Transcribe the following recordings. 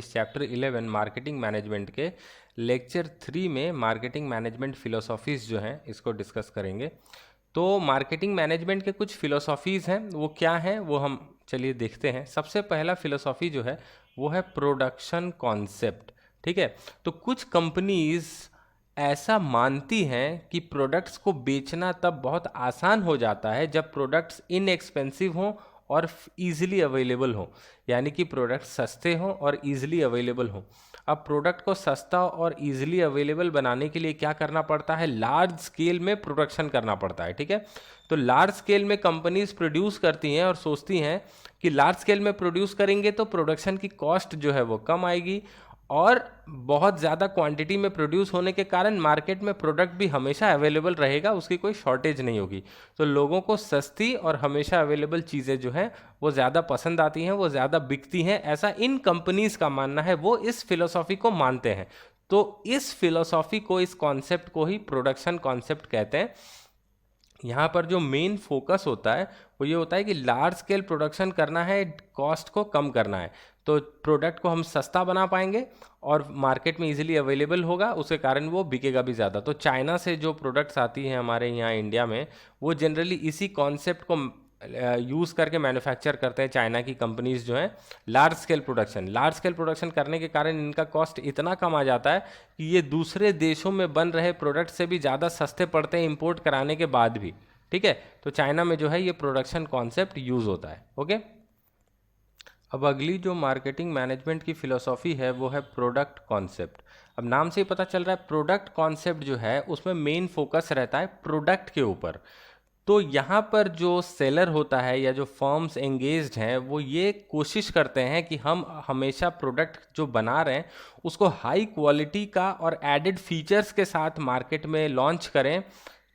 इस chapter 11 marketing management के lecture 3 में मार्केटिंग मैनेजमेंट फिलोसॉफीज़ जो हैं इसको डिस्कस करेंगे। तो मार्केटिंग मैनेजमेंट के कुछ फिलोसॉफीज़ हैं, वो क्या हैं वो हम चलिए देखते हैं। सबसे पहला फिलोसॉफी जो है वो है प्रोडक्शन कॉन्सेप्ट। ठीक है, तो कुछ कंपनीज ऐसा मानती हैं कि प्रोडक्ट्स को बेचना तब बहुत आसान हो जाता है जब प्रोडक्ट्स इनएक्सपेंसिव हों और ईजिली अवेलेबल हो, यानी कि प्रोडक्ट सस्ते हों और ईजिली अवेलेबल हों। अब प्रोडक्ट को सस्ता और ईजिली अवेलेबल बनाने के लिए क्या करना पड़ता है, लार्ज स्केल में प्रोडक्शन करना पड़ता है। ठीक है, तो लार्ज स्केल में कंपनीज प्रोड्यूस करती हैं और सोचती हैं कि लार्ज स्केल में प्रोड्यूस करेंगे तो प्रोडक्शन की कॉस्ट जो है वो कम आएगी और बहुत ज़्यादा क्वांटिटी में प्रोड्यूस होने के कारण मार्केट में प्रोडक्ट भी हमेशा अवेलेबल रहेगा, उसकी कोई शॉर्टेज नहीं होगी। तो लोगों को सस्ती और हमेशा अवेलेबल चीज़ें जो हैं वो ज़्यादा पसंद आती हैं, वो ज़्यादा बिकती हैं, ऐसा इन कंपनीज का मानना है। वो इस फिलोसॉफी को मानते हैं। तो इस फिलोसॉफी को, इस कॉन्सेप्ट को ही प्रोडक्शन कॉन्सेप्ट कहते हैं। यहाँ पर जो मेन फोकस होता है वो ये होता है कि लार्ज स्केल प्रोडक्शन करना है, कॉस्ट को कम करना है, तो प्रोडक्ट को हम सस्ता बना पाएंगे और मार्केट में इजीली अवेलेबल होगा, उसके कारण वो बिकेगा भी ज़्यादा। तो चाइना से जो प्रोडक्ट्स आती हैं हमारे यहाँ इंडिया में, वो जनरली इसी कॉन्सेप्ट को यूज़ करके मैन्युफैक्चर करते हैं चाइना की कंपनीज जो हैं। लार्ज स्केल प्रोडक्शन करने के कारण इनका कॉस्ट इतना कम आ जाता है कि ये दूसरे देशों में बन रहे प्रोडक्ट से भी ज़्यादा सस्ते पड़ते हैं इंपोर्ट कराने के बाद भी। ठीक है, तो चाइना में जो है ये प्रोडक्शन कॉन्सेप्ट यूज़ होता है। ओके, अब अगली जो मार्केटिंग मैनेजमेंट की फिलोसॉफी है वो है प्रोडक्ट कॉन्सेप्ट। अब नाम से ही पता चल रहा है प्रोडक्ट कॉन्सेप्ट जो है उसमें मेन फोकस रहता है प्रोडक्ट के ऊपर। तो यहाँ पर जो सेलर होता है या जो फर्म्स एंगेज्ड हैं वो ये कोशिश करते हैं कि हम हमेशा प्रोडक्ट जो बना रहे हैं उसको हाई क्वालिटी का और एडेड फीचर्स के साथ मार्केट में लॉन्च करें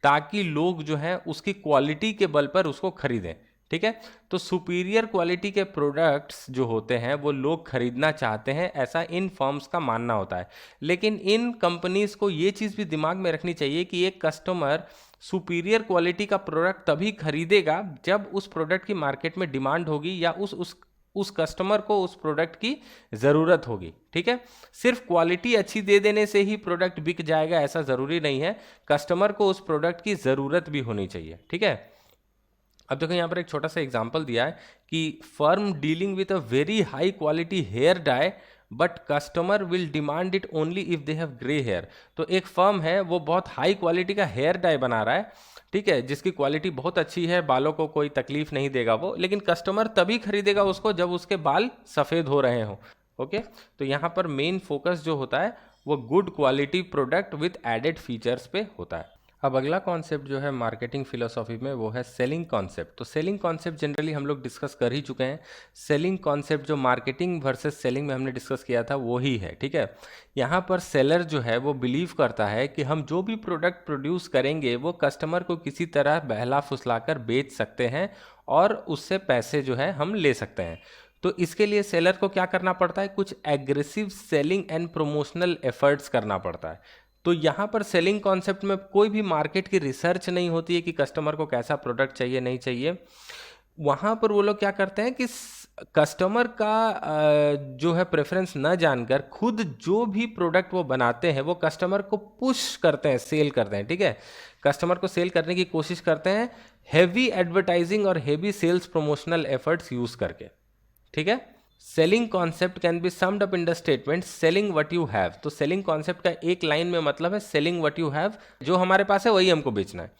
ताकि लोग जो हैं उसकी क्वालिटी के बल पर उसको खरीदें। ठीक है, तो सुपीरियर क्वालिटी के प्रोडक्ट्स जो होते हैं वो लोग खरीदना चाहते हैं, ऐसा इन फर्म्स का मानना होता है। लेकिन इन कंपनीज को ये चीज़ भी दिमाग में रखनी चाहिए कि एक कस्टमर सुपीरियर क्वालिटी का प्रोडक्ट तभी खरीदेगा जब उस प्रोडक्ट की मार्केट में डिमांड होगी या उस कस्टमर को उस प्रोडक्ट की ज़रूरत होगी। ठीक है, सिर्फ क्वालिटी अच्छी दे देने से ही प्रोडक्ट बिक जाएगा ऐसा ज़रूरी नहीं है, कस्टमर को उस प्रोडक्ट की ज़रूरत भी होनी चाहिए। ठीक है, अब देखो यहाँ पर एक छोटा सा एग्जांपल दिया है कि firm dealing with a very high quality hair dye but customer will demand it only if they have grey hair. तो एक फर्म है वो बहुत हाई क्वालिटी का हेयर डाई बना रहा है, ठीक है, जिसकी क्वालिटी बहुत अच्छी है, बालों को कोई तकलीफ नहीं देगा वो, लेकिन कस्टमर तभी खरीदेगा उसको जब उसके बाल सफ़ेद हो रहे हों। ओके, तो यहाँ पर मेन फोकस जो होता है वो good quality product with added features पे होता है। अब अगला कॉन्सेप्ट जो है मार्केटिंग फिलोसॉफी में वो है सेलिंग कॉन्सेप्ट। तो सेलिंग कॉन्सेप्ट जनरली हम लोग डिस्कस कर ही चुके हैं। सेलिंग कॉन्सेप्ट जो मार्केटिंग वर्सेस सेलिंग में हमने डिस्कस किया था वो ही है। ठीक है, यहाँ पर सेलर जो है वो बिलीव करता है कि हम जो भी प्रोडक्ट प्रोड्यूस करेंगे वो कस्टमर को किसी तरह बहला फुसलाकर बेच सकते हैं और उससे पैसे जो है हम ले सकते हैं। तो इसके लिए सेलर को क्या करना पड़ता है, कुछ aggressive selling and promotional efforts करना पड़ता है। तो यहाँ पर सेलिंग कॉन्सेप्ट में कोई भी मार्केट की रिसर्च नहीं होती है कि कस्टमर को कैसा प्रोडक्ट चाहिए नहीं चाहिए। वहाँ पर वो लोग क्या करते हैं कि कस्टमर का जो है प्रेफरेंस न जानकर खुद जो भी प्रोडक्ट वो बनाते हैं वो कस्टमर को पुश करते हैं, सेल करते हैं। ठीक है, कस्टमर को सेल करने की कोशिश करते हैं हेवी एडवर्टाइजिंग और heavy sales promotional efforts use करके। ठीक है, selling concept can be summed up in the statement selling what you have. तो सेलिंग कॉन्सेप्ट का एक लाइन में मतलब है सेलिंग व्हाट यू हैव, जो हमारे पास है वही हमको बेचना है।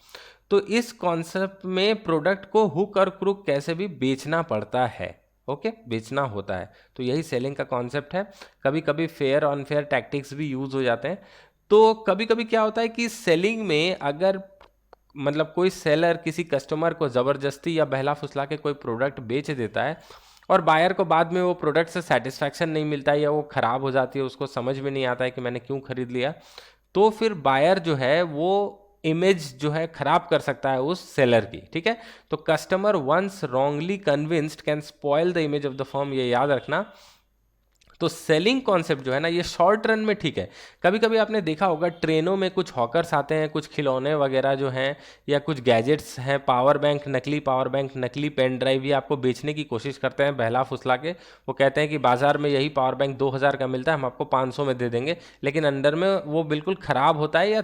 तो इस कॉन्सेप्ट में प्रोडक्ट को हुक और क्रुक कैसे भी बेचना पड़ता है। ओके, बेचना होता है, तो यही सेलिंग का कॉन्सेप्ट है। कभी कभी फेयर अनफेयर टैक्टिक्स भी यूज हो जाते हैं। तो कभी कभी क्या होता है कि सेलिंग में अगर मतलब कोई सेलर किसी कस्टमर को ज़बरदस्ती या बहला फुसला के कोई प्रोडक्ट बेच देता है और बायर को बाद में वो प्रोडक्ट से सेटिस्फैक्शन नहीं मिलता है या वो ख़राब हो जाती है, उसको समझ में नहीं आता है कि मैंने क्यों खरीद लिया, तो फिर बायर जो है वो इमेज जो है खराब कर सकता है उस सेलर की। ठीक है, तो customer once wrongly convinced can spoil the image of the firm, ये याद रखना। तो सेलिंग कॉन्सेप्ट जो है ना, ये शॉर्ट रन में ठीक है। कभी कभी आपने देखा होगा ट्रेनों में कुछ हॉकर्स आते हैं, कुछ खिलौने वगैरह जो हैं या कुछ गैजेट्स हैं, पावर बैंक, नकली पेन ड्राइव, ये आपको बेचने की कोशिश करते हैं बहला फुसला के। वो कहते हैं कि बाजार में यही पावर बैंक 2000 का मिलता है, हम आपको 500 में दे देंगे, लेकिन अंदर में वो बिल्कुल ख़राब होता है या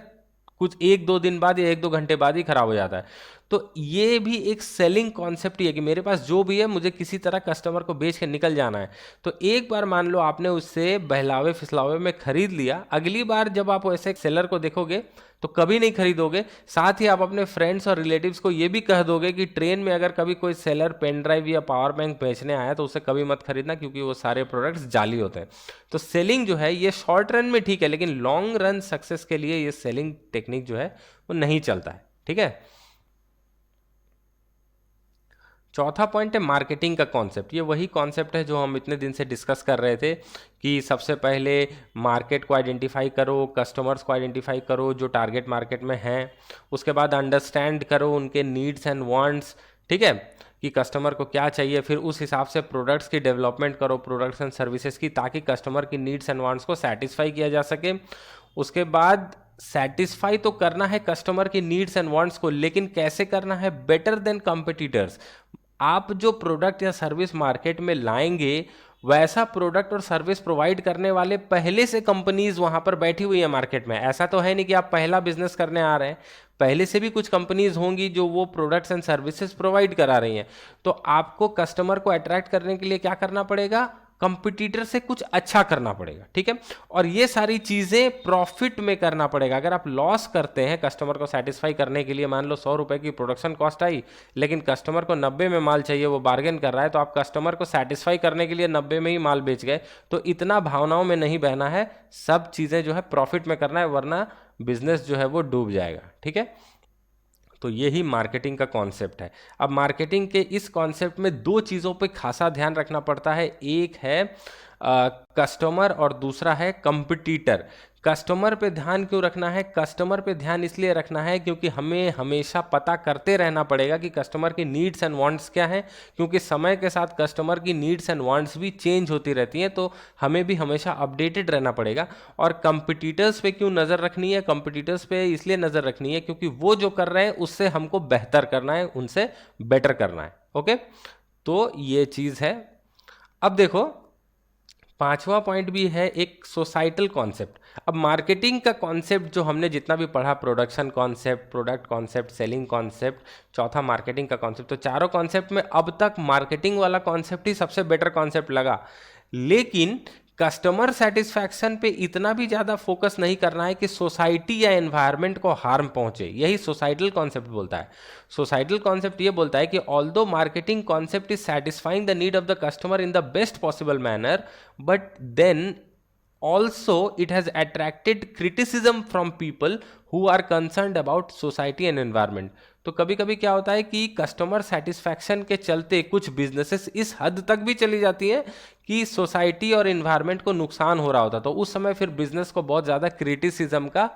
कुछ 1-2 दिन बाद या 1-2 घंटे बाद ही ख़राब हो जाता है। तो ये भी एक सेलिंग कॉन्सेप्ट ही है कि मेरे पास जो भी है मुझे किसी तरह कस्टमर को बेच के निकल जाना है। तो एक बार मान लो आपने उससे बहलावे फिसलावे में खरीद लिया, अगली बार जब आप ऐसे सेलर को देखोगे तो कभी नहीं खरीदोगे। साथ ही आप अपने फ्रेंड्स और रिलेटिव्स को ये भी कह दोगे कि ट्रेन में अगर कभी कोई सेलर पेन ड्राइव या पावर बैंक बेचने आया तो उसे कभी मत खरीदना, क्योंकि वो सारे प्रोडक्ट्स जाली होते हैं। तो सेलिंग जो है ये शॉर्ट रन में ठीक है, लेकिन लॉन्ग रन सक्सेस के लिए ये सेलिंग टेक्निक जो है वो नहीं चलता है। ठीक है। चौथा पॉइंट है मार्केटिंग का कॉन्सेप्ट। ये वही कॉन्सेप्ट है जो हम इतने दिन से डिस्कस कर रहे थे कि सबसे पहले मार्केट को आइडेंटिफाई करो, कस्टमर्स को आइडेंटिफाई करो जो टारगेट मार्केट में हैं, उसके बाद अंडरस्टैंड करो उनके नीड्स एंड वांट्स, ठीक है, कि कस्टमर को क्या चाहिए, फिर उस हिसाब से प्रोडक्ट्स की डेवलपमेंट करो, प्रोडक्ट्स एंड सर्विसेज की, ताकि कस्टमर की नीड्स एंड वांट्स को सेटिस्फाई किया जा सके। उसके बाद सेटिस्फाई तो करना है कस्टमर की नीड्स एंड वांट्स को, लेकिन कैसे करना है, बेटर देन कॉम्पिटिटर्स। आप जो प्रोडक्ट या सर्विस मार्केट में लाएंगे वैसा प्रोडक्ट और सर्विस प्रोवाइड करने वाले पहले से कंपनीज वहां पर बैठी हुई है मार्केट में। ऐसा तो है नहीं कि आप पहला बिजनेस करने आ रहे हैं, पहले से भी कुछ कंपनीज होंगी जो वो प्रोडक्ट्स एंड सर्विसेज प्रोवाइड करा रही हैं। तो आपको कस्टमर को अट्रैक्ट करने के लिए क्या करना पड़ेगा, कंपटीटर से कुछ अच्छा करना पड़ेगा। ठीक है। और ये सारी चीजें प्रॉफिट में करना पड़ेगा। अगर आप लॉस करते हैं कस्टमर को सेटिस्फाई करने के लिए, मान लो 100 रुपए की प्रोडक्शन कॉस्ट आई लेकिन कस्टमर को 90 में माल चाहिए, वो बार्गेन कर रहा है, तो आप कस्टमर को सेटिस्फाई करने के लिए 90 में ही माल बेच गए। तो इतना भावनाओं में नहीं बहना है, सब चीजें जो है प्रॉफिट में करना है, वरना बिजनेस जो है वो डूब जाएगा। ठीक है। तो यही मार्केटिंग का कॉन्सेप्ट है। अब मार्केटिंग के इस कॉन्सेप्ट में दो चीज़ों पे खासा ध्यान रखना पड़ता है, एक है कस्टमर और दूसरा है कंपटीटर। कस्टमर पे ध्यान क्यों रखना है, कस्टमर पे ध्यान इसलिए रखना है क्योंकि हमें हमेशा पता करते रहना पड़ेगा कि कस्टमर की नीड्स एंड वांट्स क्या हैं, क्योंकि समय के साथ कस्टमर की नीड्स एंड वांट्स भी चेंज होती रहती हैं, तो हमें भी हमेशा अपडेटेड रहना पड़ेगा। और कंपटीटर्स पे क्यों नज़र रखनी है, कंपटीटर्स पे इसलिए नज़र रखनी है क्योंकि वो जो कर रहे हैं उससे हमको बेहतर करना है, उनसे बेटर करना है। ओके, तो ये चीज़ है। अब देखो पांचवा पॉइंट भी है एक सोसाइटल कॉन्सेप्ट। अब मार्केटिंग का कॉन्सेप्ट जो हमने जितना भी पढ़ा, production concept, product concept, selling concept, चौथा मार्केटिंग का कॉन्सेप्ट, तो चारों कॉन्सेप्ट में अब तक मार्केटिंग वाला कॉन्सेप्ट ही सबसे बेटर कॉन्सेप्ट लगा। लेकिन कस्टमर सेटिस्फैक्शन पे इतना भी ज़्यादा फोकस नहीं करना है कि सोसाइटी या एनवायरनमेंट को हार्म पहुंचे, यही सोसाइटल कॉन्सेप्ट बोलता है। सोसाइटल कॉन्सेप्ट ये बोलता है कि although marketing concept is satisfying the need of the customer in the best possible manner, but then also it has attracted criticism from people who are concerned about society and environment। तो कभी कभी क्या होता है कि customer satisfaction के चलते कुछ बिजनेसेस इस हद तक भी चली जाती हैं कि सोसाइटी और इन्वायरमेंट को नुकसान हो रहा होता, तो उस समय फिर बिजनेस को बहुत ज़्यादा क्रिटिसिज्म का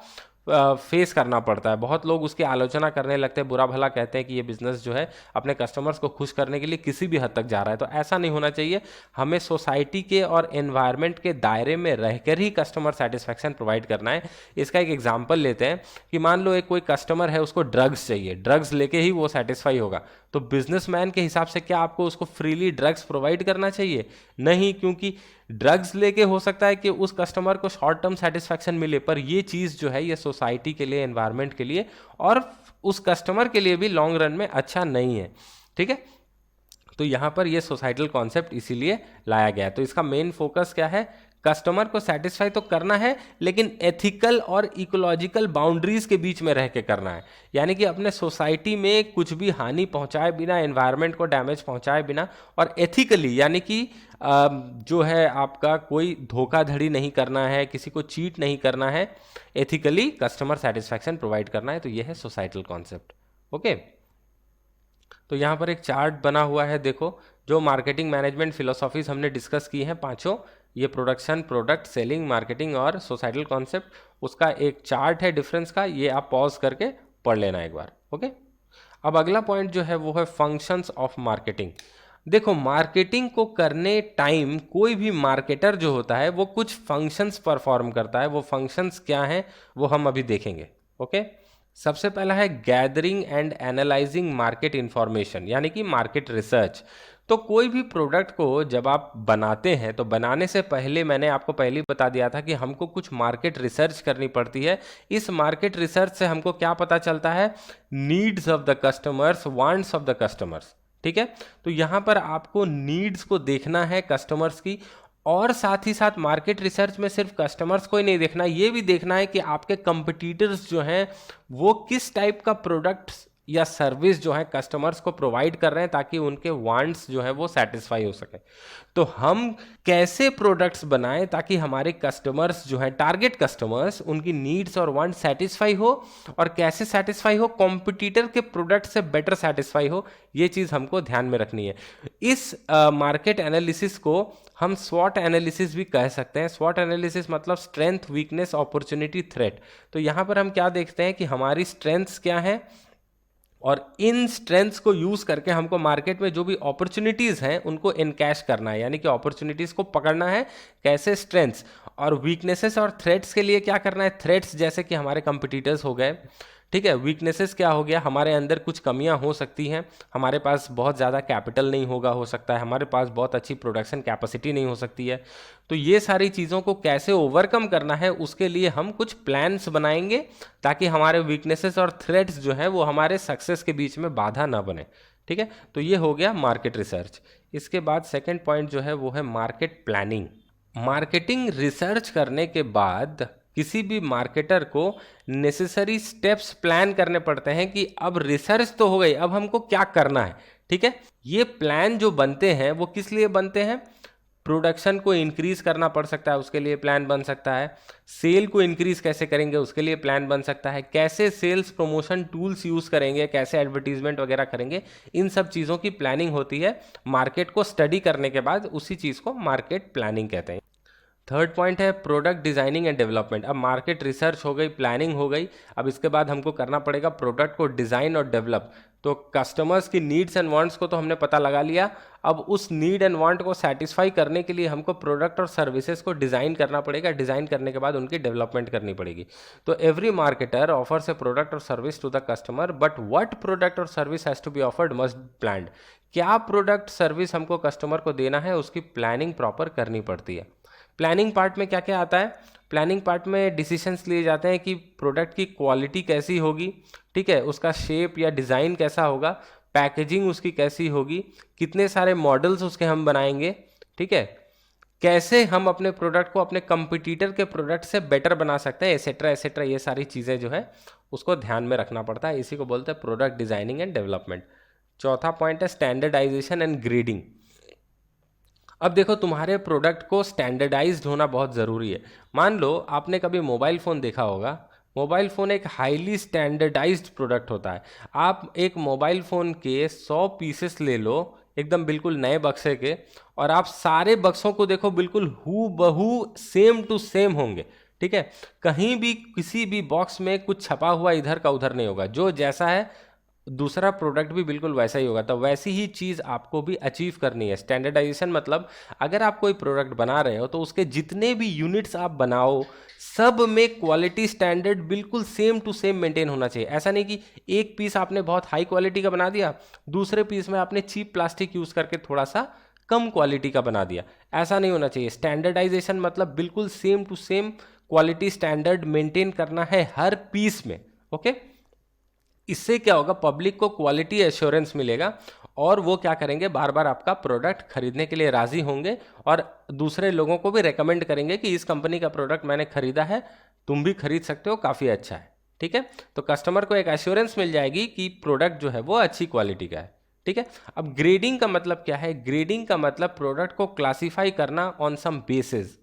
फेस करना पड़ता है। बहुत लोग उसकी आलोचना करने लगते हैं, बुरा भला कहते हैं कि ये बिजनेस जो है अपने कस्टमर्स को खुश करने के लिए किसी भी हद तक जा रहा है। तो ऐसा नहीं होना चाहिए, हमें सोसाइटी के और एनवायरनमेंट के दायरे में रहकर ही कस्टमर सेटिस्फैक्शन प्रोवाइड करना है। इसका एक एग्जांपल लेते हैं कि मान लो एक कोई कस्टमर है, उसको ड्रग्स चाहिए, ड्रग्स लेके ही वो सेटिस्फाई होगा, तो बिजनेसमैन के हिसाब से क्या आपको उसको फ्रीली ड्रग्स प्रोवाइड करना चाहिए? नहीं, क्योंकि ड्रग्स लेके हो सकता है कि उस कस्टमर को शॉर्ट टर्म सेटिस्फैक्शन मिले, पर ये चीज़ जो है ये सोसाइटी के लिए, एनवायरनमेंट के लिए और उस कस्टमर के लिए भी लॉन्ग रन में अच्छा नहीं है। ठीक है। तो यहाँ पर ये सोसाइटल कॉन्सेप्ट इसीलिए लाया गया है। तो इसका मेन फोकस क्या है, कस्टमर को सेटिस्फाई तो करना है लेकिन एथिकल और इकोलॉजिकल बाउंड्रीज के बीच में रह के करना है। यानी कि अपने सोसाइटी में कुछ भी हानि पहुंचाए बिना, एनवायरनमेंट को डैमेज पहुंचाए बिना, और एथिकली यानी कि जो है आपका कोई धोखाधड़ी नहीं करना है, किसी को चीट नहीं करना है, एथिकली कस्टमर सेटिस्फैक्शन प्रोवाइड करना है। तो ये है सोसाइटल कॉन्सेप्ट। ओके, तो यहाँ पर एक चार्ट बना हुआ है, देखो, जो मार्केटिंग मैनेजमेंट फिलोसॉफीज हमने डिस्कस की हैं पांचों, ये प्रोडक्शन, प्रोडक्ट, सेलिंग, मार्केटिंग और सोसाइटल कॉन्सेप्ट, उसका एक चार्ट है डिफरेंस का, ये आप पॉज करके पढ़ लेना एक बार। ओके, अब अगला पॉइंट जो है वो है फंक्शंस ऑफ मार्केटिंग। देखो, मार्केटिंग को करने टाइम कोई भी मार्केटर जो होता है वो कुछ फंक्शंस परफॉर्म करता है। वो फंक्शंस क्या हैं वो हम अभी देखेंगे। ओके, सबसे पहला है gathering and analysing market information, यानी कि मार्केट रिसर्च। तो कोई भी प्रोडक्ट को जब आप बनाते हैं तो बनाने से पहले मैंने आपको पहले ही बता दिया था कि हमको कुछ मार्केट रिसर्च करनी पड़ती है। इस मार्केट रिसर्च से हमको क्या पता चलता है? Needs of the customers, wants of the customers. ठीक है, तो यहाँ पर आपको नीड्स को देखना है कस्टमर्स की, और साथ ही साथ मार्केट रिसर्च में सिर्फ कस्टमर्स को ही नहीं देखना, ये भी देखना है कि आपके कंपटीटर्स जो हैं वो किस टाइप का प्रोडक्ट या सर्विस जो है कस्टमर्स को प्रोवाइड कर रहे हैं, ताकि उनके वांट्स जो है वो सेटिस्फाई हो सके। तो हम कैसे प्रोडक्ट्स बनाएं ताकि हमारे कस्टमर्स जो है, टारगेट कस्टमर्स, उनकी नीड्स और वांट सेटिस्फाई हो, और कैसे सेटिस्फाई हो? कॉम्पिटिटर के प्रोडक्ट से बेटर सेटिस्फाई हो। ये चीज़ हमको ध्यान में रखनी है। इस मार्केट एनालिसिस को हम स्वॉट एनालिसिस भी कह सकते हैं। स्वॉट एनालिसिस मतलब स्ट्रेंथ, वीकनेस, अपॉर्चुनिटी, थ्रेट। तो यहाँ पर हम क्या देखते हैं कि हमारी स्ट्रेंथ्स क्या हैं, और इन स्ट्रेंथ्स को यूज करके हमको मार्केट में जो भी अपॉर्चुनिटीज हैं उनको इनकैश करना है, यानी कि अपॉर्चुनिटीज को पकड़ना है। कैसे? स्ट्रेंथ्स। और वीकनेसेस और थ्रेट्स के लिए क्या करना है? थ्रेट्स जैसे कि हमारे कंपिटिटर्स हो गए, ठीक है। वीकनेसेस क्या हो गया? हमारे अंदर कुछ कमियां हो सकती हैं, हमारे पास बहुत ज़्यादा कैपिटल नहीं होगा, हो सकता है हमारे पास बहुत अच्छी प्रोडक्शन कैपेसिटी नहीं हो सकती है। तो ये सारी चीज़ों को कैसे ओवरकम करना है उसके लिए हम कुछ प्लान्स बनाएंगे, ताकि हमारे वीकनेसेस और थ्रेट्स जो है वो हमारे सक्सेस के बीच में बाधा ना बने। ठीक है, तो ये हो गया मार्केट रिसर्च। इसके बाद सेकेंड पॉइंट जो है वो है मार्केट प्लानिंग। मार्केटिंग रिसर्च करने के बाद किसी भी मार्केटर को नेसेसरी स्टेप्स प्लान करने पड़ते हैं कि अब रिसर्च तो हो गई, अब हमको क्या करना है। ठीक है, ये प्लान जो बनते हैं वो किस लिए बनते हैं? प्रोडक्शन को इंक्रीज करना पड़ सकता है, उसके लिए प्लान बन सकता है। सेल को इंक्रीज कैसे करेंगे उसके लिए प्लान बन सकता है। कैसे सेल्स प्रमोशन टूल्स यूज करेंगे, कैसे एडवर्टीजमेंट वगैरह करेंगे, इन सब चीज़ों की प्लानिंग होती है। मार्केट को स्टडी करने के बाद उसी चीज़ को मार्केट प्लानिंग कहते हैं। थर्ड पॉइंट है प्रोडक्ट डिजाइनिंग एंड डेवलपमेंट। अब मार्केट रिसर्च हो गई, प्लानिंग हो गई, अब इसके बाद हमको करना पड़ेगा प्रोडक्ट को डिज़ाइन और डेवलप। तो कस्टमर्स की नीड्स एंड वांट्स को तो हमने पता लगा लिया। अब उस नीड एंड वांट को सेटिस्फाई करने के लिए हमको प्रोडक्ट और सर्विसेज को डिज़ाइन करना पड़ेगा। डिज़ाइन करने के बाद उनकी डेवलपमेंट करनी पड़ेगी। तो every marketer offers a product और service to the customer, but what product और service has to be offered must planned. क्या प्रोडक्ट सर्विस हमको कस्टमर को देना है उसकी प्लानिंग प्रॉपर करनी पड़ती है। प्लानिंग पार्ट में क्या क्या आता है? प्लानिंग पार्ट में डिसीजंस लिए जाते हैं कि प्रोडक्ट की क्वालिटी कैसी होगी, ठीक है, उसका शेप या डिज़ाइन कैसा होगा, पैकेजिंग उसकी कैसी होगी, कितने सारे मॉडल्स उसके हम बनाएंगे, ठीक है, कैसे हम अपने प्रोडक्ट को अपने कंपटीटर के प्रोडक्ट से बेटर बना सकते हैं, एसेट्रा एसेट्रा। ये सारी चीज़ें जो है उसको ध्यान में रखना पड़ता है। इसी को बोलते हैं प्रोडक्ट डिजाइनिंग एंड डेवलपमेंट। चौथा पॉइंट है स्टैंडर्डाइजेशन एंड ग्रेडिंग। अब देखो, तुम्हारे प्रोडक्ट को स्टैंडर्डाइज्ड होना बहुत ज़रूरी है। मान लो आपने कभी मोबाइल फ़ोन देखा होगा। मोबाइल फ़ोन एक हाईली स्टैंडर्डाइज्ड प्रोडक्ट होता है। आप एक मोबाइल फ़ोन के 100 पीसेस ले लो, एकदम बिल्कुल नए बक्से के, और आप सारे बक्सों को देखो, बिल्कुल हू बहू सेम टू सेम होंगे। ठीक है, कहीं भी किसी भी बॉक्स में कुछ छपा हुआ इधर का उधर नहीं होगा। जो जैसा है दूसरा प्रोडक्ट भी बिल्कुल वैसा ही होगा। तो वैसी ही चीज़ आपको भी अचीव करनी है। स्टैंडर्डाइजेशन मतलब अगर आप कोई प्रोडक्ट बना रहे हो तो उसके जितने भी यूनिट्स आप बनाओ, सब में क्वालिटी स्टैंडर्ड बिल्कुल सेम टू सेम मेंटेन होना चाहिए। ऐसा नहीं कि एक पीस आपने बहुत हाई क्वालिटी का बना दिया, दूसरे पीस में आपने चीप प्लास्टिक यूज़ करके थोड़ा सा कम क्वालिटी का बना दिया। ऐसा नहीं होना चाहिए। स्टैंडर्डाइजेशन मतलब बिल्कुल same to same quality standard maintain करना है हर पीस में। ओके, इससे क्या होगा? पब्लिक को क्वालिटी एश्योरेंस मिलेगा, और वो क्या करेंगे? बार बार आपका प्रोडक्ट खरीदने के लिए राजी होंगे, और दूसरे लोगों को भी रेकमेंड करेंगे कि इस कंपनी का प्रोडक्ट मैंने खरीदा है, तुम भी खरीद सकते हो, काफ़ी अच्छा है। ठीक है, तो कस्टमर को एक एश्योरेंस मिल जाएगी कि प्रोडक्ट जो है वो अच्छी क्वालिटी का है। ठीक है, अब ग्रेडिंग का मतलब क्या है? ग्रेडिंग का मतलब प्रोडक्ट को क्लासीफाई करना on some basis.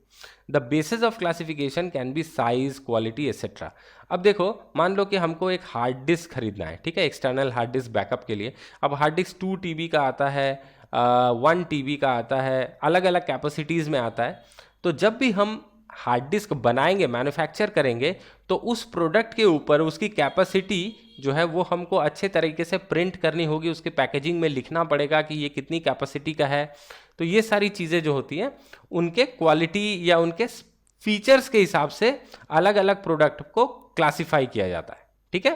The basis of classification can be size, quality et cetera. अब देखो, मान लो कि हमको एक हार्ड डिस्क खरीदना है, ठीक है, एक्सटर्नल हार्ड डिस्क बैकअप के लिए। अब हार्ड डिस्क 2 TB का आता है, 1 TB का आता है, अलग अलग कैपेसिटीज़ में आता है। तो जब भी हम हार्ड डिस्क बनाएंगे, मैन्युफैक्चर करेंगे, तो उस प्रोडक्ट के ऊपर उसकी कैपेसिटी जो है वो हमको अच्छे तरीके से प्रिंट करनी होगी, उसके पैकेजिंग में लिखना पड़ेगा कि ये कितनी कैपेसिटी का है। तो ये सारी चीज़ें जो होती हैं उनके क्वालिटी या उनके फीचर्स के हिसाब से अलग अलग प्रोडक्ट को क्लासिफाई किया जाता है। ठीक है,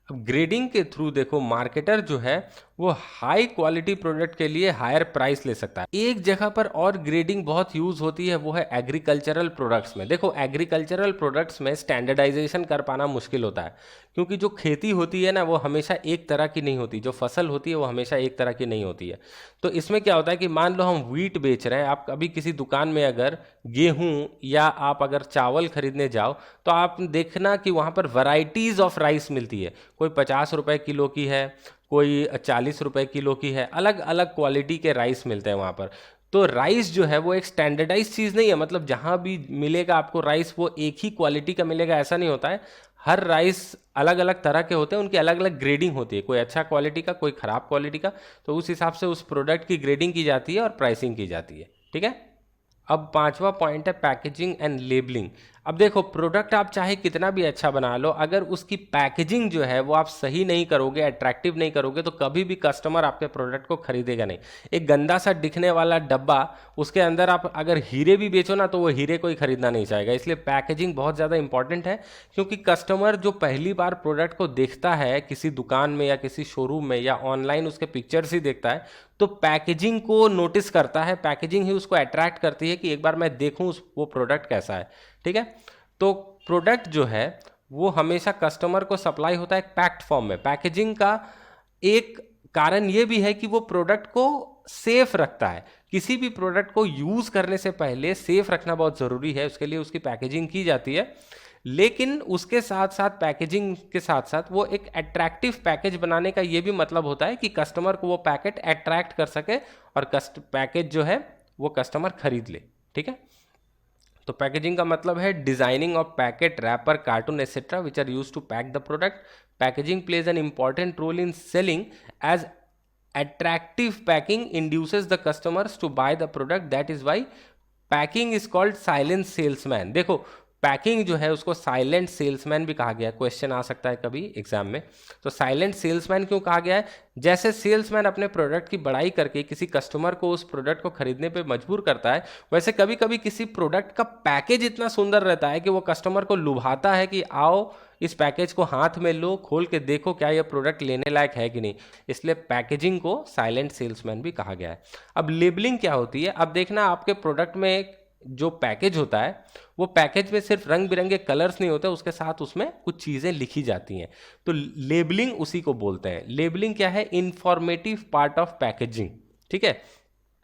अब ग्रेडिंग के थ्रू देखो मार्केटर जो है वो हाई क्वालिटी प्रोडक्ट के लिए हायर प्राइस ले सकता है। एक जगह पर और ग्रेडिंग बहुत यूज होती है, वो है एग्रीकल्चरल प्रोडक्ट्स में। देखो एग्रीकल्चरल प्रोडक्ट्स में स्टैंडर्डाइजेशन कर पाना मुश्किल होता है, क्योंकि जो खेती होती है ना वो हमेशा एक तरह की नहीं होती, जो फसल होती है वो हमेशा एक तरह की नहीं होती है। तो इसमें क्या होता है कि मान लो हम व्हीट बेच रहे हैं, आप कभी किसी दुकान में अगर गेहूं या आप अगर चावल खरीदने जाओ तो आप देखना कि वहाँ पर वैरायटीज ऑफ राइस मिलती है। कोई 50 रुपए किलो की है, कोई 40 रुपए किलो की है, अलग अलग क्वालिटी के राइस मिलते हैं वहाँ पर। तो राइस जो है वो एक स्टैंडर्डाइज चीज़ नहीं है, मतलब जहाँ भी मिलेगा आपको राइस वो एक ही क्वालिटी का मिलेगा ऐसा नहीं होता है। हर राइस अलग अलग तरह के होते हैं, उनकी अलग अलग ग्रेडिंग होती है, कोई अच्छा क्वालिटी का, कोई ख़राब क्वालिटी का। तो उस हिसाब से उस प्रोडक्ट की ग्रेडिंग की जाती है और प्राइसिंग की जाती है। ठीक है, अब पांचवा पॉइंट है पैकेजिंग एंड लेबलिंग। अब देखो प्रोडक्ट आप चाहे कितना भी अच्छा बना लो, अगर उसकी पैकेजिंग जो है वो आप सही नहीं करोगे, अट्रैक्टिव नहीं करोगे, तो कभी भी कस्टमर आपके प्रोडक्ट को खरीदेगा नहीं। एक गंदा सा दिखने वाला डब्बा, उसके अंदर आप अगर हीरे भी बेचो ना तो वो हीरे कोई खरीदना नहीं चाहेगा। इसलिए पैकेजिंग बहुत ज़्यादा इंपॉर्टेंट है, क्योंकि कस्टमर जो पहली बार प्रोडक्ट को देखता है किसी दुकान में या किसी शोरूम में या ऑनलाइन उसके पिक्चर्स ही देखता है, तो पैकेजिंग को नोटिस करता है, पैकेजिंग ही उसको अट्रैक्ट करती है कि एक बार मैं देखूं वो प्रोडक्ट कैसा है। ठीक है, तो प्रोडक्ट जो है वो हमेशा कस्टमर को सप्लाई होता है एक पैक्ड फॉर्म में। पैकेजिंग का एक कारण ये भी है कि वो प्रोडक्ट को सेफ रखता है। किसी भी प्रोडक्ट को यूज करने से पहले सेफ रखना बहुत जरूरी है, उसके लिए उसकी पैकेजिंग की जाती है। लेकिन उसके साथ साथ पैकेजिंग के साथ साथ वो एक अट्रैक्टिव पैकेज बनाने का ये भी मतलब होता है कि कस्टमर को वो पैकेट अट्रैक्ट कर सके और पैकेज जो है वो कस्टमर खरीद ले। ठीक है, तो पैकेजिंग का मतलब है designing of packet, wrapper, carton etcetera which are used to pack the product. Packaging plays an important role in selling as attractive packing induces the customers to buy the product. That is why packing is called silent salesman। देखो packing जो है उसको silent salesman भी कहा गया है, question आ सकता है कभी एग्जाम में। तो साइलेंट सेल्समैन क्यों कहा गया है? जैसे सेल्समैन अपने प्रोडक्ट की बड़ाई करके किसी कस्टमर को उस प्रोडक्ट को खरीदने पे मजबूर करता है, वैसे कभी कभी किसी प्रोडक्ट का पैकेज इतना सुंदर रहता है कि वो कस्टमर को लुभाता है कि आओ इस पैकेज को हाथ में लो, खोल के देखो क्या ये प्रोडक्ट लेने लायक है कि नहीं। इसलिए पैकेजिंग को साइलेंट सेल्समैन भी कहा गया है। अब लेबलिंग क्या होती है? अब देखना आपके प्रोडक्ट में जो पैकेज होता है वो पैकेज में सिर्फ रंग बिरंगे कलर्स नहीं होते, उसके साथ उसमें कुछ चीज़ें लिखी जाती हैं। तो लेबलिंग उसी को बोलते हैं। लेबलिंग क्या है? Informative part of packaging. ठीक है,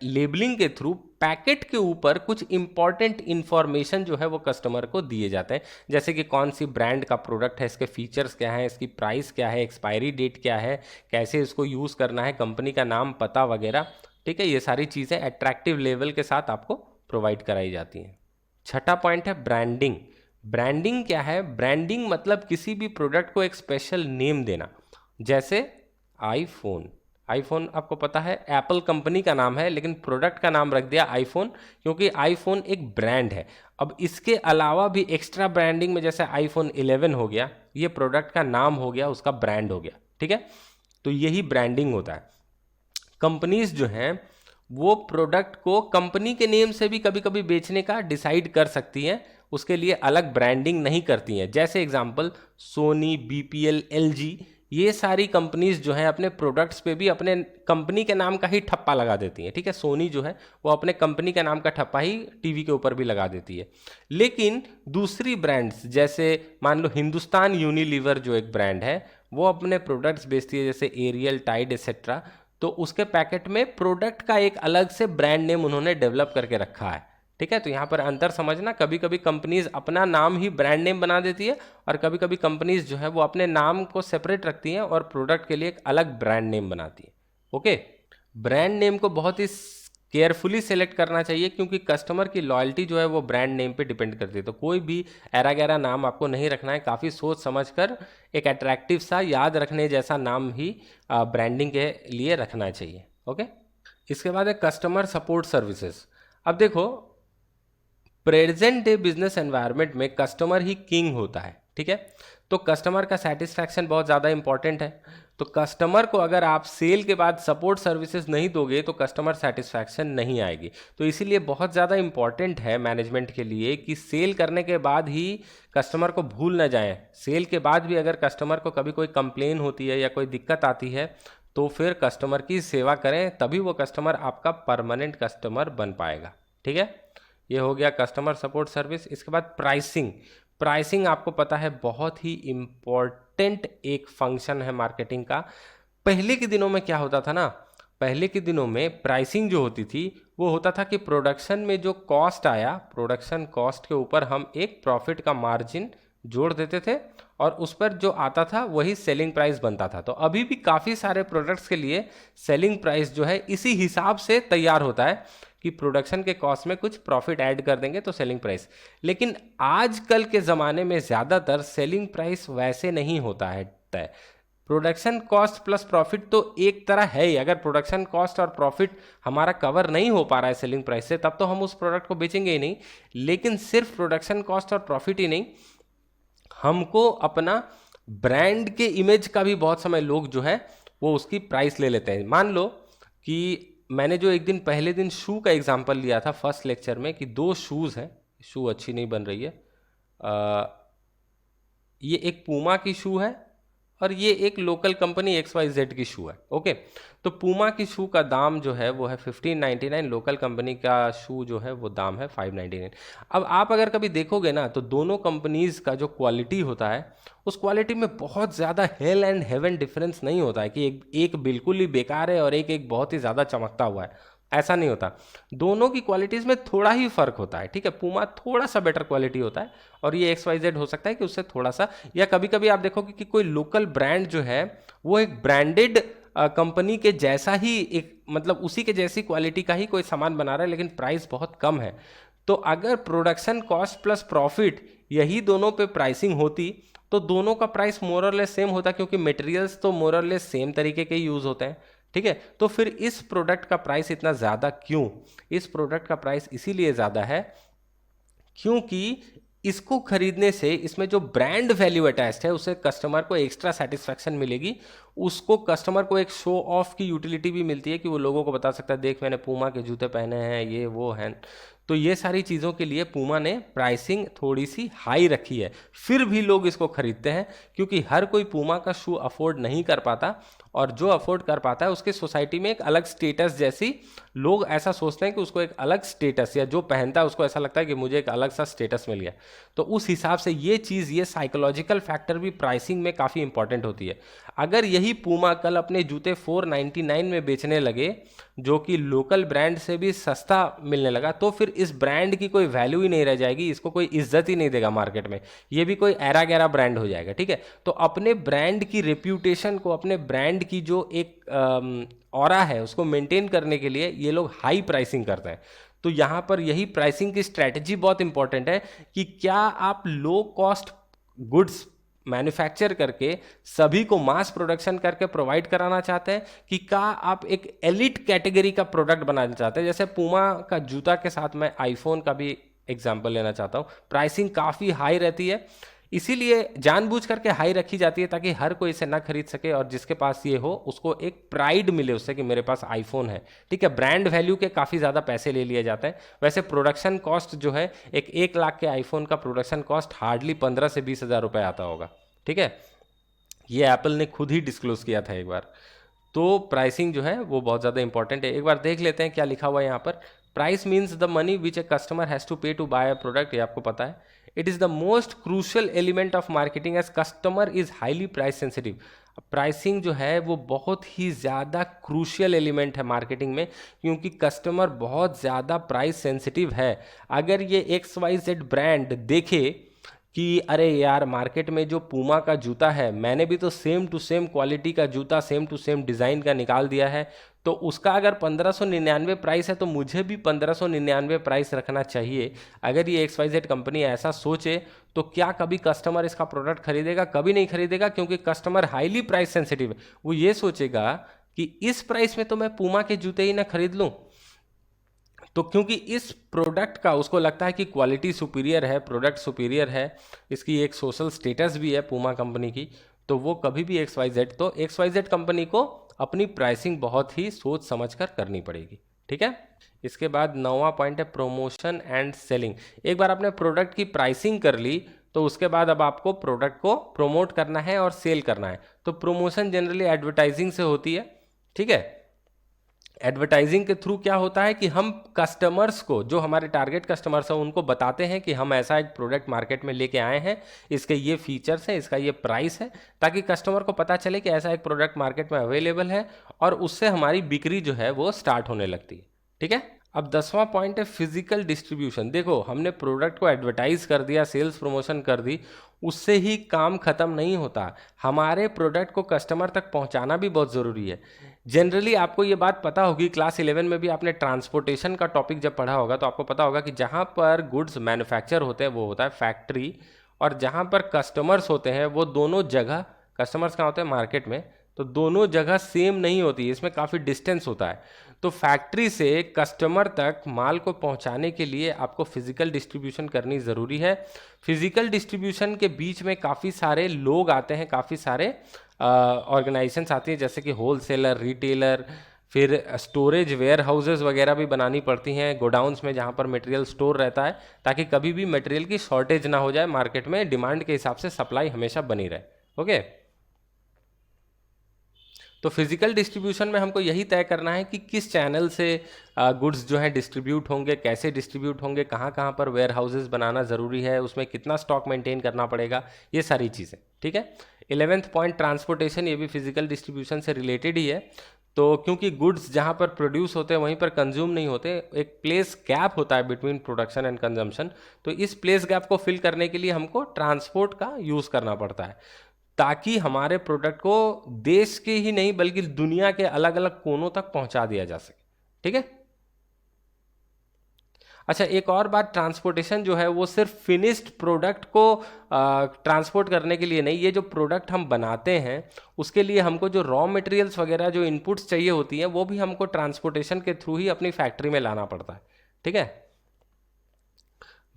लेबलिंग के थ्रू पैकेट के ऊपर कुछ इंपॉर्टेंट इंफॉर्मेशन जो है वो कस्टमर को दिए जाते हैं, जैसे कि कौन सी ब्रांड का प्रोडक्ट है, इसके फीचर्स क्या है, इसकी प्राइस क्या है, एक्सपायरी डेट क्या है, कैसे इसको यूज़ करना है, कंपनी का नाम, पता वगैरह। ठीक है, ये सारी चीज़ें अट्रैक्टिव लेवल के साथ आपको प्रोवाइड कराई जाती हैं। छठा पॉइंट है ब्रांडिंग। ब्रांडिंग क्या है? ब्रांडिंग मतलब किसी भी प्रोडक्ट को एक स्पेशल नेम देना। जैसे आईफोन, आईफोन आपको पता है एप्पल कंपनी का नाम है, लेकिन प्रोडक्ट का नाम रख दिया आईफोन, क्योंकि आईफोन एक ब्रांड है। अब इसके अलावा भी एक्स्ट्रा ब्रांडिंग में जैसे आईफोन 11 हो गया, ये प्रोडक्ट का नाम हो गया, उसका ब्रांड हो गया। ठीक है, तो यही ब्रांडिंग होता है। कंपनीज जो हैं वो प्रोडक्ट को कंपनी के नेम से भी कभी कभी बेचने का डिसाइड कर सकती हैं, उसके लिए अलग ब्रांडिंग नहीं करती हैं। जैसे एग्जांपल सोनी, बीपीएल, एलजी, ये सारी कंपनीज जो हैं अपने प्रोडक्ट्स पे भी अपने कंपनी के नाम का ही ठप्पा लगा देती हैं। ठीक है, सोनी जो है वो अपने कंपनी का नाम का ठप्पा ही टीवी के ऊपर भी लगा देती है। लेकिन दूसरी ब्रांड्स जैसे मान लो हिंदुस्तान यूनिलीवर जो एक ब्रांड है, वो अपने प्रोडक्ट्स बेचती है, जैसे एरियल, टाइड एटसेट्रा, तो उसके पैकेट में प्रोडक्ट का एक अलग से ब्रांड नेम उन्होंने डेवलप करके रखा है। ठीक है, तो यहाँ पर अंतर समझना, कभी कभी कंपनीज अपना नाम ही ब्रांड नेम बना देती है और कभी कभी कंपनीज जो है वो अपने नाम को सेपरेट रखती हैं और प्रोडक्ट के लिए एक अलग ब्रांड नेम बनाती है। ओके, ब्रांड नेम को बहुत ही केयरफुली सेलेक्ट करना चाहिए, क्योंकि कस्टमर की लॉयल्टी जो है वो ब्रांड नेम पे डिपेंड करती है। तो कोई भी ऐरा गैरा नाम आपको नहीं रखना है, काफ़ी सोच समझकर एक अट्रैक्टिव सा याद रखने जैसा नाम ही ब्रांडिंग के लिए रखना चाहिए। ओके, इसके बाद है कस्टमर सपोर्ट सर्विसेज। अब देखो प्रेजेंट डे बिजनेस एनवायरनमेंट में कस्टमर ही किंग होता है। ठीक है, तो कस्टमर का सेटिस्फैक्शन बहुत ज़्यादा इंपॉर्टेंट है। तो कस्टमर को अगर आप सेल के बाद सपोर्ट सर्विसेज नहीं दोगे तो कस्टमर सेटिस्फैक्शन नहीं आएगी। तो इसीलिए बहुत ज़्यादा इंपॉर्टेंट है मैनेजमेंट के लिए कि सेल करने के बाद ही कस्टमर को भूल न जाएं। सेल के बाद भी अगर कस्टमर को कभी कोई कंप्लेन होती है या कोई दिक्कत आती है तो फिर कस्टमर की सेवा करें, तभी वो कस्टमर आपका परमानेंट कस्टमर बन पाएगा। ठीक है, ये हो गया कस्टमर सपोर्ट सर्विस। इसके बाद प्राइसिंग। प्राइसिंग आपको पता है बहुत ही इम्पोर्टेंट एक फंक्शन है मार्केटिंग का। पहले के दिनों में क्या होता था ना, पहले के दिनों में प्राइसिंग जो होती थी वो होता था कि प्रोडक्शन में जो कॉस्ट आया, प्रोडक्शन कॉस्ट के ऊपर हम एक प्रॉफिट का मार्जिन जोड़ देते थे और उस पर जो आता था वही सेलिंग प्राइस बनता था। तो अभी भी काफ़ी सारे प्रोडक्ट्स के लिए सेलिंग प्राइस जो है इसी हिसाब से तैयार होता है कि प्रोडक्शन के कॉस्ट में कुछ प्रॉफिट ऐड कर देंगे तो सेलिंग प्राइस। लेकिन आजकल के ज़माने में ज़्यादातर सेलिंग प्राइस वैसे नहीं होता है तय। प्रोडक्शन कॉस्ट प्लस प्रॉफिट तो एक तरह है ही। अगर प्रोडक्शन कॉस्ट और प्रॉफिट हमारा कवर नहीं हो पा रहा है सेलिंग प्राइस से, तब तो हम उस प्रोडक्ट को बेचेंगे ही नहीं। लेकिन सिर्फ प्रोडक्शन कॉस्ट और प्रॉफिट ही नहीं, हमको अपना ब्रांड के इमेज का भी बहुत समय लोग जो है वो उसकी प्राइस ले लेते हैं। मान लो कि मैंने जो एक दिन पहले दिन शू का एग्जांपल लिया था फर्स्ट लेक्चर में कि दो शूज़ हैं, शू अच्छी नहीं बन रही है, ये एक पूमा की शू है और ये एक लोकल कंपनी XYZ की शू है। ओके, तो पूमा की शू का दाम जो है वो है 1599, लोकल कंपनी का शू जो है वो दाम है 599। अब आप अगर कभी देखोगे ना तो दोनों कंपनीज का जो क्वालिटी होता है उस क्वालिटी में बहुत ज़्यादा हेल एंड हेवन डिफरेंस नहीं होता है कि एक बिल्कुल ही बेकार है और एक बहुत ही ज़्यादा चमकता हुआ है। ऐसा नहीं होता, दोनों की क्वालिटीज़ में थोड़ा ही फर्क होता है। ठीक है, पूमा थोड़ा सा बेटर क्वालिटी होता है और ये XYZ हो सकता है कि उससे थोड़ा सा, या कभी कभी आप देखोगे कि कोई लोकल ब्रांड जो है वो एक ब्रांडेड कंपनी के जैसा ही, एक मतलब उसी के जैसी क्वालिटी का ही कोई सामान बना रहा है लेकिन प्राइस बहुत कम है। तो अगर प्रोडक्शन कॉस्ट प्लस प्रॉफिट यही दोनों पे प्राइसिंग होती तो दोनों का प्राइस मोर और लेस सेम होता, क्योंकि मटेरियल्स तो मोर और लेस सेम तरीके के यूज होते हैं। ठीक है, तो फिर इस प्रोडक्ट का प्राइस इतना ज़्यादा क्यों? इस प्रोडक्ट का प्राइस इसीलिए ज़्यादा है क्योंकि इसको खरीदने से इसमें जो ब्रांड वैल्यू अटैच्ड है उससे कस्टमर को एक्स्ट्रा सेटिस्फैक्शन मिलेगी। उसको कस्टमर को एक शो ऑफ की यूटिलिटी भी मिलती है कि वो लोगों को बता सकता है देख मैंने पूमा के जूते पहने हैं, ये वो हैं। तो ये सारी चीज़ों के लिए पूमा ने प्राइसिंग थोड़ी सी हाई रखी है, फिर भी लोग इसको खरीदते हैं क्योंकि हर कोई पूमा का शू अफोर्ड नहीं कर पाता और जो अफोर्ड कर पाता है उसके सोसाइटी में एक अलग स्टेटस जैसी, लोग ऐसा सोचते हैं कि उसको एक अलग स्टेटस, या जो पहनता है उसको ऐसा लगता है कि मुझे एक अलग सा स्टेटस मिल गया। तो उस हिसाब से ये चीज़, ये साइकोलॉजिकल फैक्टर भी प्राइसिंग में काफ़ी इंपॉर्टेंट होती है। अगर यही पूमा कल अपने जूते 499 में बेचने लगे जो कि लोकल ब्रांड से भी सस्ता मिलने लगा तो फिर इस ब्रांड की कोई वैल्यू ही नहीं रह जाएगी, इसको कोई इज्जत ही नहीं देगा मार्केट में, ये भी कोई ऐरा गैरा ब्रांड हो जाएगा। ठीक है, तो अपने ब्रांड की रेप्यूटेशन को, अपने ब्रांड की जो एक ऑरा है उसको मेंटेन करने के लिए ये लोग हाई प्राइसिंग करते हैं। तो यहाँ पर यही प्राइसिंग की स्ट्रैटेजी बहुत इंपॉर्टेंट है कि क्या आप लो कॉस्ट गुड्स मैन्युफैक्चर करके सभी को मास प्रोडक्शन करके प्रोवाइड कराना चाहते हैं कि क्या आप एक एलिट कैटेगरी का प्रोडक्ट बनाना चाहते हैं। जैसे पूमा का जूता के साथ मैं आईफोन का भी एग्जांपल लेना चाहता हूँ, प्राइसिंग काफ़ी हाई रहती है, इसीलिए जानबूझ करके हाई रखी जाती है ताकि हर कोई इसे ना खरीद सके और जिसके पास ये हो उसको एक प्राइड मिले उससे कि मेरे पास आईफोन है। ठीक है, ब्रांड वैल्यू के काफ़ी ज़्यादा पैसे ले लिए जाते हैं। वैसे प्रोडक्शन कॉस्ट जो है एक 1 लाख के आईफोन का प्रोडक्शन कॉस्ट हार्डली 15 से 20 हज़ार रुपये आता होगा। ठीक है, ये एप्पल ने खुद ही डिस्क्लोज किया था एक बार। तो प्राइसिंग जो है वो बहुत ज़्यादा इंपॉर्टेंट है। एक बार देख लेते हैं क्या लिखा हुआ है यहाँ पर। Price means the money which a customer has to pay to buy a product, ये आपको पता है। It is the most crucial element of marketing as customer is highly price sensitive. Pricing जो है वो बहुत ही ज़्यादा क्रूशियल एलिमेंट है मार्केटिंग में क्योंकि कस्टमर बहुत ज़्यादा प्राइस सेंसिटिव है। अगर ये XYZ ब्रांड देखे कि अरे यार मार्केट में जो पूमा का जूता है मैंने भी तो सेम टू सेम क्वालिटी का जूता सेम टू सेम डिज़ाइन का निकाल दिया है, तो उसका अगर 1599 प्राइस है तो मुझे भी 1599 प्राइस रखना चाहिए। अगर ये XYZ कंपनी ऐसा सोचे तो क्या कभी कस्टमर इसका प्रोडक्ट खरीदेगा? कभी नहीं खरीदेगा क्योंकि कस्टमर हाईली प्राइस सेंसिटिव है। वो ये सोचेगा कि इस प्राइस में तो मैं पूमा के जूते ही ना खरीद लूँ। तो क्योंकि इस प्रोडक्ट का उसको लगता है कि क्वालिटी सुपीरियर है, प्रोडक्ट सुपीरियर है, इसकी एक सोशल स्टेटस भी है पूमा कंपनी की, तो वो कभी भी एक्स वाई जेड कंपनी को अपनी प्राइसिंग बहुत ही सोच समझ कर करनी पड़ेगी। ठीक है। इसके बाद 9वां पॉइंट है प्रमोशन एंड सेलिंग। एक बार आपने प्रोडक्ट की प्राइसिंग कर ली तो उसके बाद अब आपको प्रोडक्ट को प्रमोट करना है और सेल करना है। तो प्रमोशन जनरली एडवर्टाइजिंग से होती है। ठीक है। एडवर्टाइजिंग के थ्रू क्या होता है कि हम कस्टमर्स को, जो हमारे टारगेट कस्टमर्स हैं, उनको बताते हैं कि हम ऐसा एक प्रोडक्ट मार्केट में लेके आए हैं, इसके ये फीचर्स हैं, इसका ये प्राइस है, ताकि कस्टमर को पता चले कि ऐसा एक प्रोडक्ट मार्केट में अवेलेबल है और उससे हमारी बिक्री जो है वो स्टार्ट होने लगती है। ठीक है। अब 10वां पॉइंट है फिजिकल डिस्ट्रीब्यूशन। देखो, हमने प्रोडक्ट को एडवर्टाइज कर दिया, सेल्स प्रमोशन कर दी, उससे ही काम खत्म नहीं होता। हमारे प्रोडक्ट को कस्टमर तक पहुंचाना भी बहुत ज़रूरी है। जनरली आपको ये बात पता होगी, क्लास 11 में भी आपने ट्रांसपोर्टेशन का टॉपिक जब पढ़ा होगा तो आपको पता होगा कि जहाँ पर गुड्स मैन्युफैक्चर होते हैं वो होता है फैक्ट्री, और जहाँ पर कस्टमर्स होते हैं वो दोनों जगह, कस्टमर्स कहाँ होते हैं? मार्केट में। तो दोनों जगह सेम नहीं होती है, इसमें काफ़ी डिस्टेंस होता है। तो फैक्ट्री से कस्टमर तक माल को पहुंचाने के लिए आपको फिजिकल डिस्ट्रीब्यूशन करनी ज़रूरी है। फिजिकल डिस्ट्रीब्यूशन के बीच में काफ़ी सारे लोग आते हैं, काफ़ी सारे ऑर्गेनाइजेशंस आती हैं, जैसे कि होलसेलर, रिटेलर, फिर स्टोरेज वेयर हाउसेज वगैरह भी बनानी पड़ती हैं गोडाउन्स में, जहाँ पर मटेरियल स्टोर रहता है, ताकि कभी भी मटेरियल की शॉर्टेज ना हो जाए, मार्केट में डिमांड के हिसाब से सप्लाई हमेशा बनी रहे। ओके। तो फिजिकल डिस्ट्रीब्यूशन में हमको यही तय करना है कि किस चैनल से गुड्स जो है डिस्ट्रीब्यूट होंगे, कैसे डिस्ट्रीब्यूट होंगे, कहाँ कहाँ पर वेयर हाउसेज बनाना ज़रूरी है, उसमें कितना स्टॉक मेंटेन करना पड़ेगा, ये सारी चीज़ें। ठीक है। 11वां पॉइंट ट्रांसपोर्टेशन, ये भी फिजिकल डिस्ट्रीब्यूशन से रिलेटेड ही है। तो क्योंकि गुड्स जहाँ पर प्रोड्यूस होते हैं वहीं पर कंज्यूम नहीं होते, एक प्लेस गैप होता है बिटवीन प्रोडक्शन एंड कंजम्पशन, तो इस प्लेस गैप को फिल करने के लिए हमको ट्रांसपोर्ट का यूज़ करना पड़ता है, ताकि हमारे प्रोडक्ट को देश के ही नहीं बल्कि दुनिया के अलग अलग कोनों तक पहुंचा दिया जा सके। ठीक है। अच्छा, एक और बात, ट्रांसपोर्टेशन जो है वो सिर्फ फिनिश्ड प्रोडक्ट को ट्रांसपोर्ट करने के लिए नहीं, ये जो प्रोडक्ट हम बनाते हैं उसके लिए हमको जो रॉ मटेरियल्स वगैरह जो इनपुट्स चाहिए होती हैं वो भी हमको ट्रांसपोर्टेशन के थ्रू ही अपनी फैक्ट्री में लाना पड़ता है। ठीक है।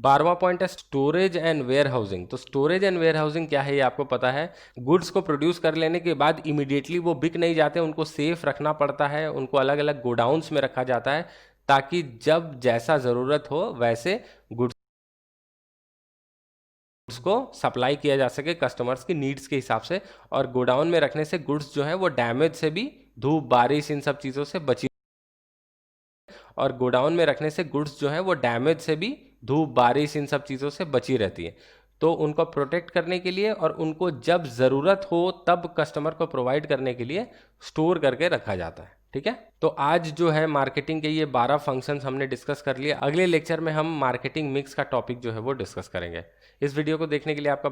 12वां पॉइंट है स्टोरेज एंड वेयर हाउसिंग। तो स्टोरेज एंड वेयर हाउसिंग क्या है ये आपको पता है। गुड्स को प्रोड्यूस कर लेने के बाद इमीडिएटली वो बिक नहीं जाते, उनको सेफ रखना पड़ता है, उनको अलग अलग गोडाउन्स में रखा जाता है, ताकि जब जैसा ज़रूरत हो वैसे गुड्स को सप्लाई किया जा सके कस्टमर्स की नीड्स के हिसाब से। और गोडाउन में रखने से गुड्स जो है वो डैमेज से भी, धूप, बारिश, इन सब चीज़ों से बची, और गोडाउन में रखने से गुड्स जो है वो डैमेज से भी, धूप, बारिश, इन सब चीज़ों से बची रहती है। तो उनको प्रोटेक्ट करने के लिए और उनको जब ज़रूरत हो तब कस्टमर को प्रोवाइड करने के लिए स्टोर करके रखा जाता है। ठीक है। तो आज जो है मार्केटिंग के ये 12 फंक्शंस हमने डिस्कस कर लिए। अगले लेक्चर में हम मार्केटिंग मिक्स का टॉपिक जो है वो डिस्कस करेंगे। इस वीडियो को देखने के लिए आपका